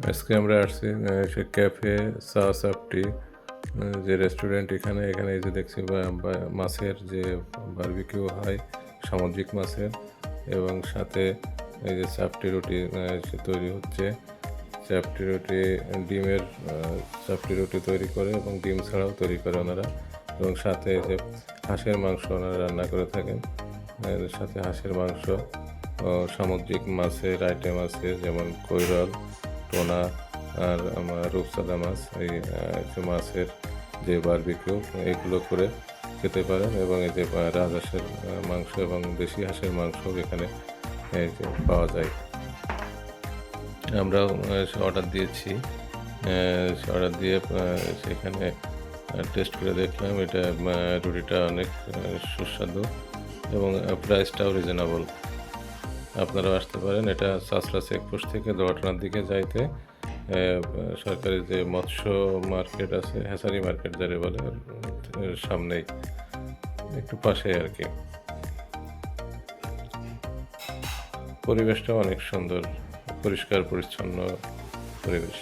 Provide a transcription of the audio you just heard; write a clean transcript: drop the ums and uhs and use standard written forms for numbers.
আজকে আমরা আসছি সে ক্যাফে চা সাপটি যে রেস্টুরেন্ট এখানে এই যে দেখছি মাছের যে বারবিকিউ হয় সামুদ্রিক মাছের, এবং সাথে এই যে চাপটি রুটি সে তৈরি হচ্ছে। চাপটি রুটি ডিমের চাপটি রুটি তৈরি করে এবং ডিম ছাড়াও তৈরি করে ওনারা, এবং সাথে যে হাঁসের মাংস ওনারা রান্না করে থাকেন। এর সাথে হাঁসের মাংস ও সামুদ্রিক মাছের আইটেম আছে, যেমন কৈরল, টোনা আর আমার রূপচাঁদা মাছ। এই যে মাছের যে বারবিকিউ এগুলো করে খেতে পারেন, এবং এই যে রাজহাঁসের মাংস এবং দেশি হাঁসের মাংস এখানে এই যে পাওয়া যায়। আমরাও অর্ডার দিয়েছি। অর্ডার দিয়ে সেখানে টেস্ট করে দেখলাম, এটা রুটিটা অনেক সুস্বাদু এবং প্রাইসটাও রিজনেবল। আপনারাও আসতে পারেন। এটা চাচড়া চেকপোস্ট থেকে দোয়াটানার দিকে যাইতে সরকারি যে মৎস্য মার্কেট আছে, হ্যাচারি মার্কেট যারে বলে, সামনেই একটু পাশে আর কি। পরিবেশটা অনেক সুন্দর, পরিষ্কার পরিচ্ছন্ন পরিবেশ।